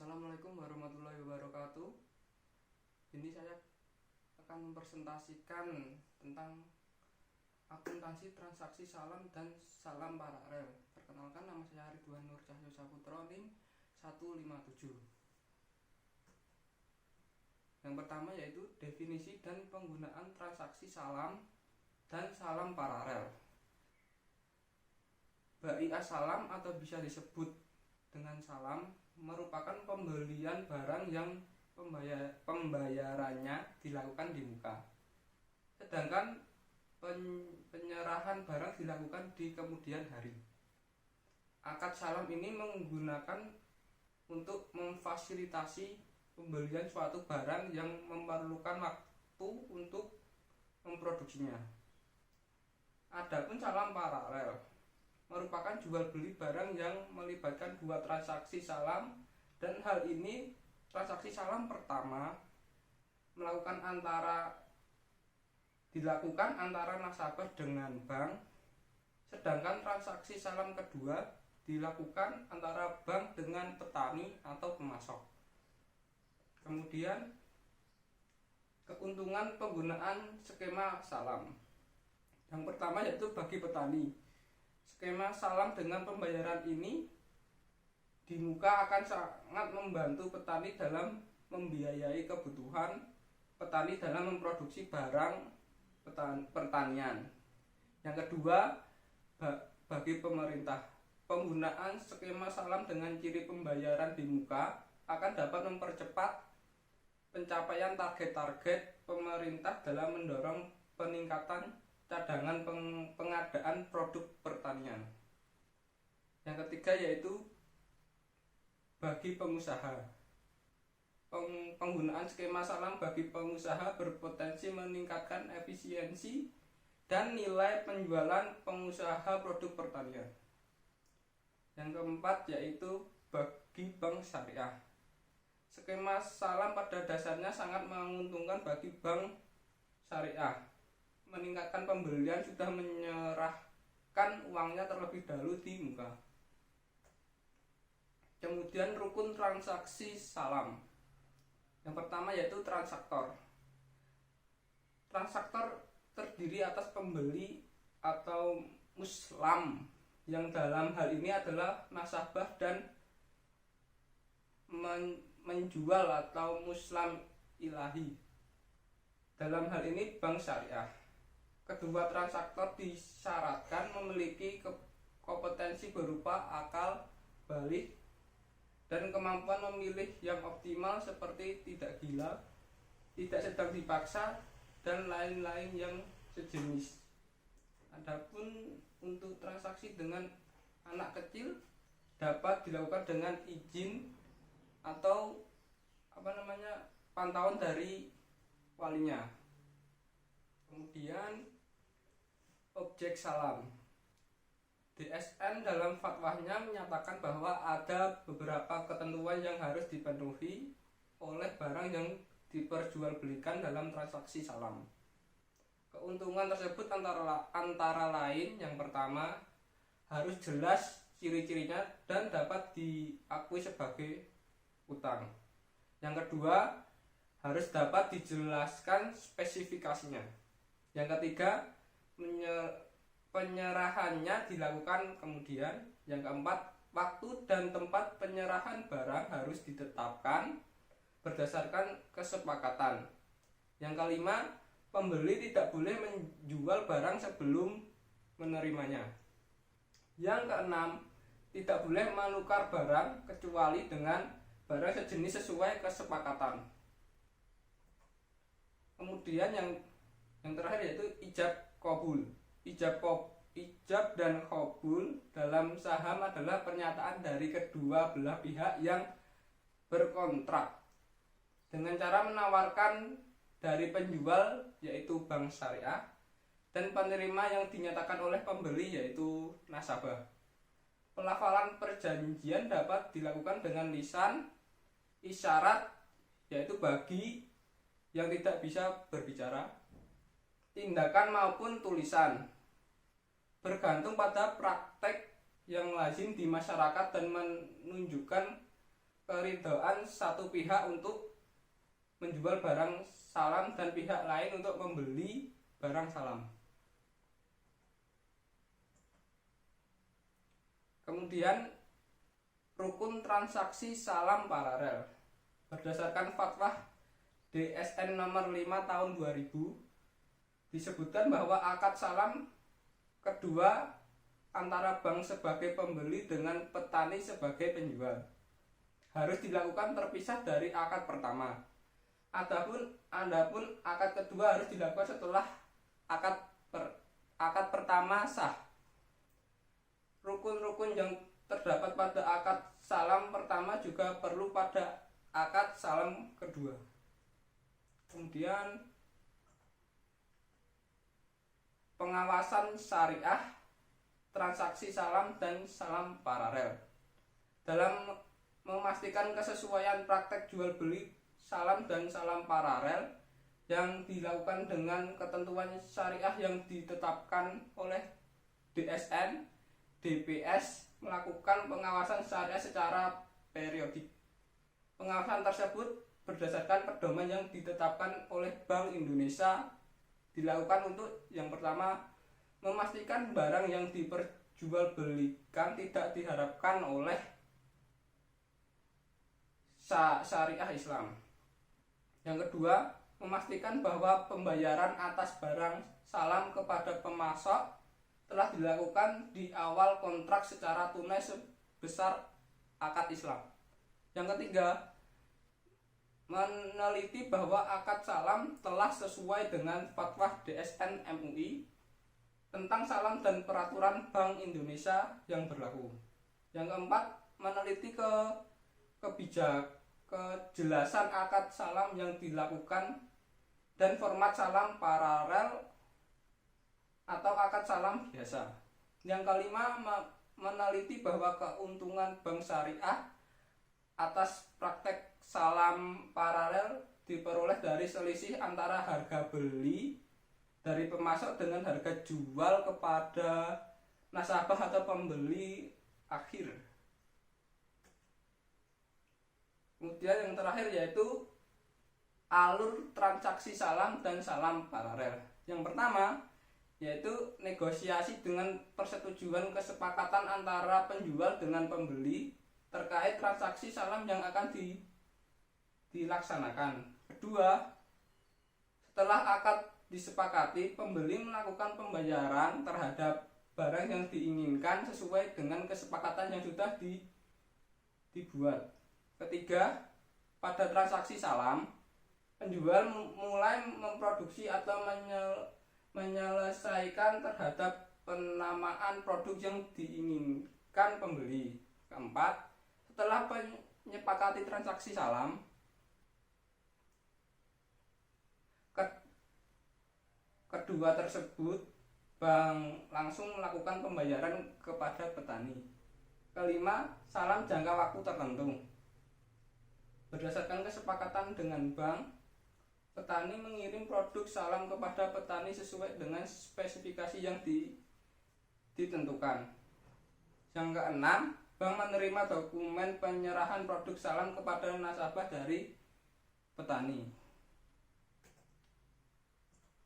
Assalamualaikum warahmatullahi wabarakatuh. Ini saya akan mempresentasikan tentang akuntansi transaksi salam dan salam paralel. Perkenalkan, nama saya Ridwan Nur Cahyo Saputra, NIM 157. Yang pertama yaitu definisi dan penggunaan transaksi salam dan salam paralel. BIA salam atau bisa disebut dengan salam merupakan pembelian barang yang pembayarannya dilakukan di muka, sedangkan penyerahan barang dilakukan di kemudian hari. Akad salam ini menggunakan untuk memfasilitasi pembelian suatu barang yang memerlukan waktu untuk memproduksinya. Adapun salam paralel merupakan jual beli barang yang melibatkan dua transaksi salam, dan hal ini transaksi salam pertama dilakukan antara nasabah dengan bank, sedangkan transaksi salam kedua dilakukan antara bank dengan petani atau pemasok. Kemudian keuntungan penggunaan skema salam. Yang pertama yaitu bagi petani. Skema salam dengan pembayaran ini di muka akan sangat membantu petani dalam membiayai kebutuhan petani dalam memproduksi barang pertanian. Yang kedua, bagi pemerintah, penggunaan skema salam dengan ciri pembayaran di muka akan dapat mempercepat pencapaian target-target pemerintah dalam mendorong peningkatan cadangan pengadaan produk pertanian. Yang ketiga yaitu bagi pengusaha. Penggunaan skema salam bagi pengusaha berpotensi meningkatkan efisiensi dan nilai penjualan pengusaha produk pertanian. Yang keempat yaitu bagi bank syariah. Skema salam pada dasarnya sangat menguntungkan bagi bank syariah. Meningkatkan pembelian sudah menyerahkan uangnya terlebih dahulu di muka. Kemudian rukun transaksi salam. Yang pertama yaitu transaktor. Transaktor terdiri atas pembeli atau muslam, yang dalam hal ini adalah nasabah, dan menjual atau muslam ilahi, dalam hal ini bank syariah. Kedua transaktor disyaratkan memiliki kompetensi berupa akal balik dan kemampuan memilih yang optimal seperti tidak gila, tidak sedang dipaksa, dan lain-lain yang sejenis. Adapun untuk transaksi dengan anak kecil dapat dilakukan dengan izin atau pantauan dari walinya. Kemudian objek salam. DSN dalam fatwanya menyatakan bahwa ada beberapa ketentuan yang harus dipenuhi oleh barang yang diperjualbelikan dalam transaksi salam. Keuntungan tersebut antara lain, yang pertama, harus jelas ciri-cirinya dan dapat diakui sebagai utang. Yang kedua, harus dapat dijelaskan spesifikasinya. Yang ketiga, penyerahannya dilakukan kemudian. Yang keempat, waktu dan tempat penyerahan barang harus ditetapkan berdasarkan kesepakatan. Yang kelima, pembeli tidak boleh menjual barang sebelum menerimanya. Yang keenam, tidak boleh menukar barang kecuali dengan barang sejenis sesuai kesepakatan. Kemudian yang terakhir yaitu ijab qabul. Ijab dan qabul dalam saham adalah pernyataan dari kedua belah pihak yang berkontrak dengan cara menawarkan dari penjual yaitu bank syariah dan penerima yang dinyatakan oleh pembeli yaitu nasabah. Pelafalan perjanjian dapat dilakukan dengan lisan, isyarat yaitu bagi yang tidak bisa berbicara, tindakan maupun tulisan, bergantung pada praktek yang lazim di masyarakat dan menunjukkan keridhaan satu pihak untuk menjual barang salam dan pihak lain untuk membeli barang salam. Kemudian rukun transaksi salam paralel. Berdasarkan fatwa DSN nomor 5 tahun 2000 disebutkan bahwa akad salam kedua antara bank sebagai pembeli dengan petani sebagai penjual harus dilakukan terpisah dari akad pertama. Adapun akad kedua harus dilakukan setelah akad pertama sah. Rukun-rukun yang terdapat pada akad salam pertama juga perlu pada akad salam kedua. Kemudian pengawasan syariah, transaksi salam dan salam paralel. Dalam memastikan kesesuaian praktek jual beli salam dan salam paralel yang dilakukan dengan ketentuan syariah yang ditetapkan oleh DSN, DPS melakukan pengawasan syariah secara periodik. Pengawasan tersebut berdasarkan pedoman yang ditetapkan oleh Bank Indonesia dilakukan untuk yang pertama, memastikan barang yang diperjualbelikan tidak diharapkan oleh syariah Islam. Yang kedua, memastikan bahwa pembayaran atas barang salam kepada pemasok telah dilakukan di awal kontrak secara tunai sebesar akad Islam. Yang ketiga, meneliti bahwa akad salam telah sesuai dengan fatwa DSN MUI tentang salam dan peraturan Bank Indonesia yang berlaku. Yang keempat, meneliti kejelasan akad salam yang dilakukan dan format salam paralel atau akad salam biasa. Yang kelima, meneliti bahwa keuntungan bank syariah atas praktek salam paralel diperoleh dari selisih antara harga beli dari pemasok dengan harga jual kepada nasabah atau pembeli akhir. Kemudian yang terakhir yaitu alur transaksi salam dan salam paralel. Yang pertama yaitu negosiasi dengan persetujuan kesepakatan antara penjual dengan pembeli terkait transaksi salam yang akan dilaksanakan. Kedua, setelah akad disepakati, pembeli melakukan pembayaran terhadap barang yang diinginkan sesuai dengan kesepakatan yang sudah dibuat. Ketiga, pada transaksi salam, penjual mulai memproduksi atau menyelesaikan terhadap penamaan produk yang diinginkan pembeli. Keempat, setelah menyepakati transaksi salam, kedua tersebut bank langsung melakukan pembayaran kepada petani. Kelima, salam jangka waktu tertentu. Berdasarkan kesepakatan dengan bank, petani mengirim produk salam kepada petani sesuai dengan spesifikasi yang ditentukan. Yang keenam, bank menerima dokumen penyerahan produk salam kepada nasabah dari petani.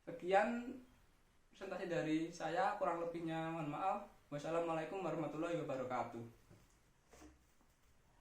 Sekian presentasi dari saya, kurang lebihnya mohon maaf. Wassalamualaikum warahmatullahi wabarakatuh.